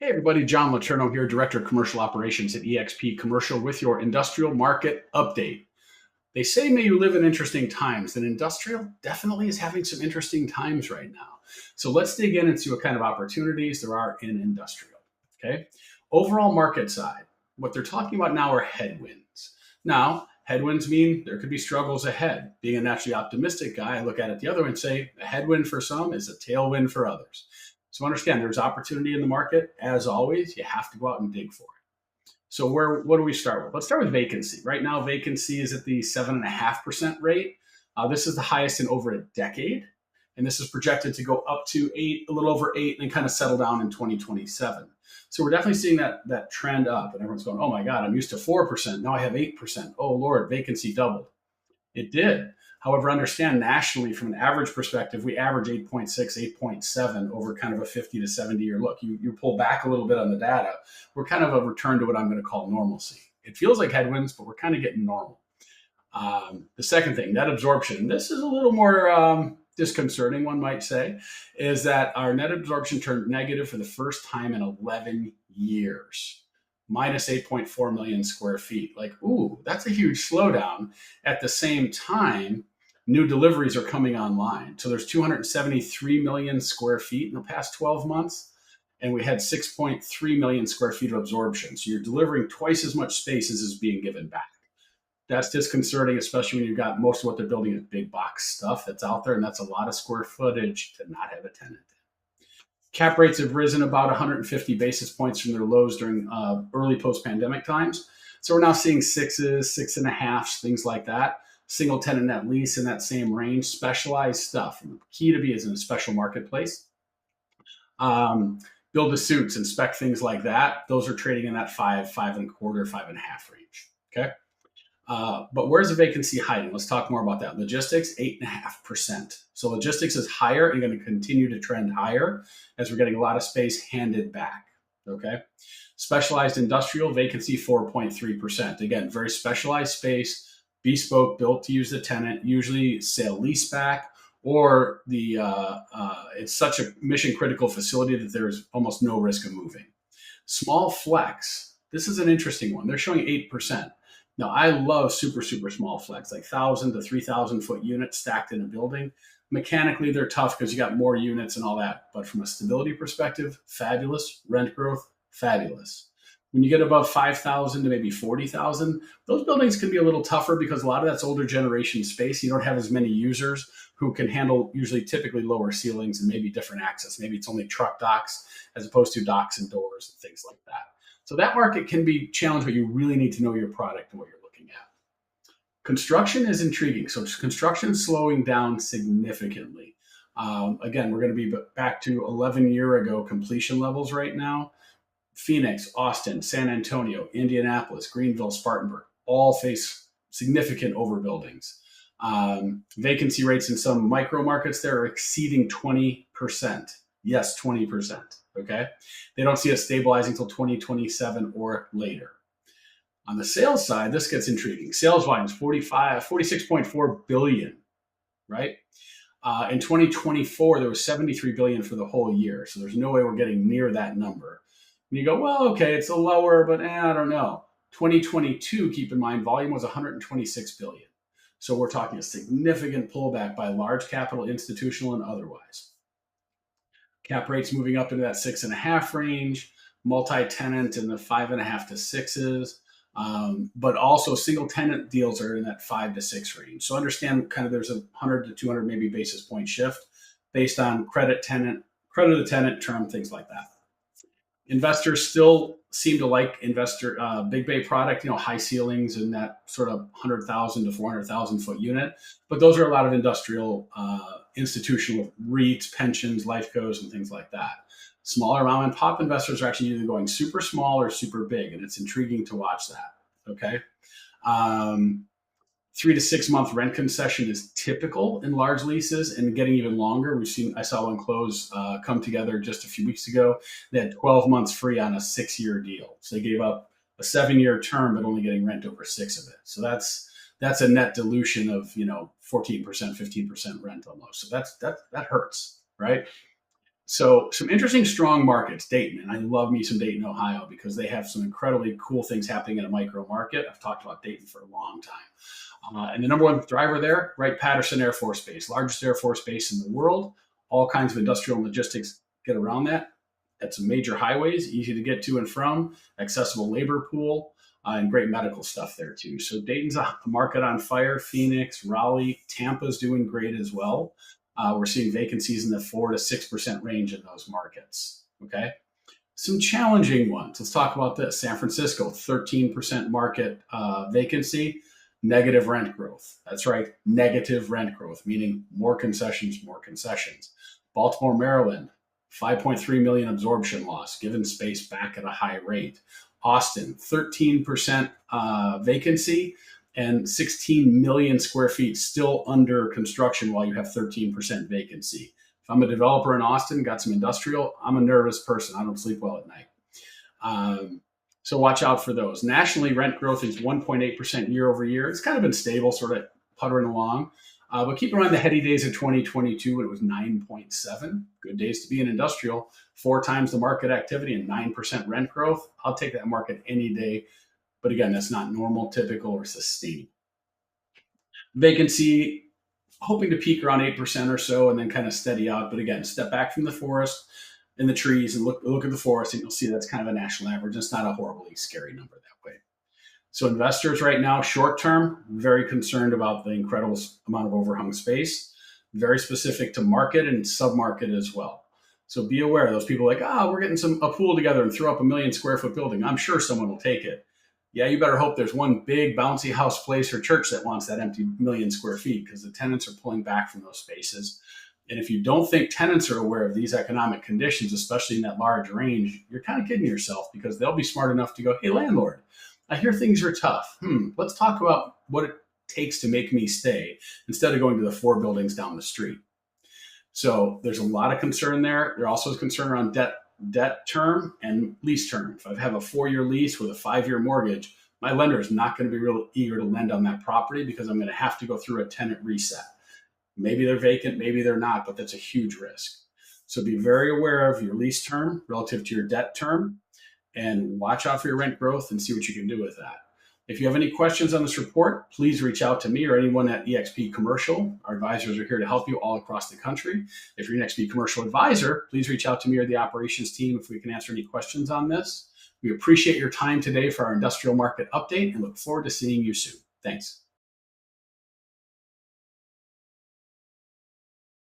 Hey everybody, John LeTourneau here, Director of Commercial Operations at eXp Commercial with your industrial market update. They say may you live in interesting times, and industrial definitely is having some interesting times right now. So let's dig in and see what kind of opportunities there are in industrial. Okay. Overall market side, what they're talking about now are headwinds. Now, headwinds mean there could be struggles ahead. Being a naturally optimistic guy, I look at it the other way and say a headwind for some is a tailwind for others. So understand there's opportunity in the market. As always, you have to go out and dig for it. So what do we start with? Let's start with vacancy. Right now, vacancy is at the 7.5% rate. This is the highest in over a decade, and this is projected to go up to eight, a little over eight, and then kind of settle down in 2027. So we're definitely seeing that trend up, and everyone's going, "Oh my God, I'm used to 4%. Now I have 8%. Oh Lord, vacancy doubled." It did. However, understand nationally from an average perspective, we average 8.6, 8.7 over kind of a 50 to 70 year look. You pull back a little bit on the data. We're kind of a return to what I'm going to call normalcy. It feels like headwinds, but we're kind of getting normal. The second thing, net absorption. This is a little more disconcerting, one might say, is that our net absorption turned negative for the first time in 11 years. Minus 8.4 million square feet. Like, ooh, that's a huge slowdown. At the same time, new deliveries are coming online. So there's 273 million square feet in the past 12 months, and we had 6.3 million square feet of absorption. So you're delivering twice as much space as is being given back. That's disconcerting, especially when you've got most of what they're building is big box stuff that's out there, and that's a lot of square footage to not have a tenant. Cap rates have risen about 150 basis points from their lows during early post-pandemic times. So we're now seeing sixes, six and a half, things like that. Single tenant net lease in that same range, specialized stuff. And the key to be is in a special marketplace. Build to suits and spec things like that. Those are trading in that five and a quarter, five and a half range. Okay. But where's the vacancy hiding? Let's talk more about that. Logistics, 8.5%. So logistics is higher and going to continue to trend higher as we're getting a lot of space handed back. Okay. Specialized industrial vacancy, 4.3%. Again, very specialized space, bespoke, built to use the tenant, usually sale leaseback, or it's such a mission critical facility that there's almost no risk of moving. Small flex. This is an interesting one. They're showing 8%. Now, I love super, super small flex, like 1,000 to 3,000 foot units stacked in a building. Mechanically, they're tough because you got more units and all that. But from a stability perspective, fabulous. Rent growth, fabulous. When you get above 5,000 to maybe 40,000, those buildings can be a little tougher because a lot of that's older generation space. You don't have as many users who can handle usually typically lower ceilings and maybe different access. Maybe it's only truck docks as opposed to docks and doors and things like that. So that market can be challenged, but you really need to know your product and what you're looking at. Construction is intriguing. So construction is slowing down significantly. Again, we're going to be back to 11-year ago completion levels right now. Phoenix, Austin, San Antonio, Indianapolis, Greenville, Spartanburg all face significant overbuildings. Vacancy rates in some micro markets there are exceeding 20%. Yes, 20%. Okay. They don't see it stabilizing until 2027 or later. On the sales side, this gets intriguing. Sales volumes 46.4 billion, right? In 2024, there was 73 billion for the whole year. So there's no way we're getting near that number. And you go, well, okay, it's a lower, but I don't know. 2022, keep in mind, volume was 126 billion. So we're talking a significant pullback by large capital, institutional, and otherwise. Cap rates moving up into that 6.5 range, multi-tenant in the 5.5 to 6s, but also single tenant deals are in that 5 to 6 range. So understand kind of there's a 100 to 200 maybe basis point shift based on credit of the tenant term, things like that. Investors still seem to like big bay product, high ceilings and that sort of 100,000 to 400,000 foot unit. But those are a lot of industrial, institutional REITs, pensions, life cos, and things like that. Smaller mom and pop investors are actually either going super small or super big, and it's intriguing to watch that. Okay. 3 to 6 month rent concession is typical in large leases and getting even longer. I saw one close come together just a few weeks ago. They had 12 months free on a 6-year deal. So they gave up a 7-year term, but only getting rent over 6 of it. So that's a net dilution of 14%, 15% rent almost. So that hurts, right? So some interesting strong markets, Dayton, and I love me some Dayton, Ohio, because they have some incredibly cool things happening in a micro market. I've talked about Dayton for a long time. And the number one driver there, right, Patterson Air Force Base, largest Air Force base in the world. All kinds of industrial and logistics get around that. At some major highways, easy to get to and from, accessible labor pool, and great medical stuff there too. So Dayton's a market on fire. Phoenix, Raleigh, Tampa's doing great as well. We're seeing vacancies in the 4 to 6% range in those markets. Okay. Some challenging ones. Let's talk about this. San Francisco, 13% market vacancy, negative rent growth. That's right, negative rent growth, meaning more concessions, more concessions. Baltimore, Maryland, 5.3 million absorption loss, given space back at a high rate. Austin, 13% vacancy and 16 million square feet still under construction while you have 13% vacancy. If I'm a developer in Austin, got some industrial, I'm a nervous person. I don't sleep well at night. So watch out for those. Nationally, rent growth is 1.8% year over year. It's kind of been stable, sort of puttering along. But keep in mind the heady days of 2022 when it was 9.7. Good days to be in industrial. 4 times the market activity and 9% rent growth. I'll take that market any day. But again, that's not normal, typical, or sustainable. Vacancy, hoping to peak around 8% or so and then kind of steady out. But again, step back from the forest and the trees and look at the forest and you'll see that's kind of a national average. It's not a horribly scary number that way. So investors right now, short term, very concerned about the incredible amount of overhung space, very specific to market and sub-market as well. So be aware, those people like, we're getting a pool together and throw up a 1,000,000 square foot building. I'm sure someone will take it. Yeah, you better hope there's one big bouncy house, place, or church that wants that empty 1,000,000 square feet because the tenants are pulling back from those spaces. And if you don't think tenants are aware of these economic conditions, especially in that large range, you're kind of kidding yourself because they'll be smart enough to go, hey, landlord, I hear things are tough. Let's talk about what it takes to make me stay instead of going to the 4 buildings down the street. So there's a lot of concern there. There also is concern around debt term and lease term. If I have a 4-year lease with a 5-year mortgage, my lender is not going to be real eager to lend on that property because I'm going to have to go through a tenant reset. Maybe they're vacant, maybe they're not, but that's a huge risk. So be very aware of your lease term relative to your debt term and watch out for your rent growth and see what you can do with that. If you have any questions on this report, please reach out to me or anyone at eXp Commercial. Our advisors are here to help you all across the country. If you're an eXp Commercial advisor, please reach out to me or the operations team if we can answer any questions on this. We appreciate your time today for our industrial market update and look forward to seeing you soon. Thanks.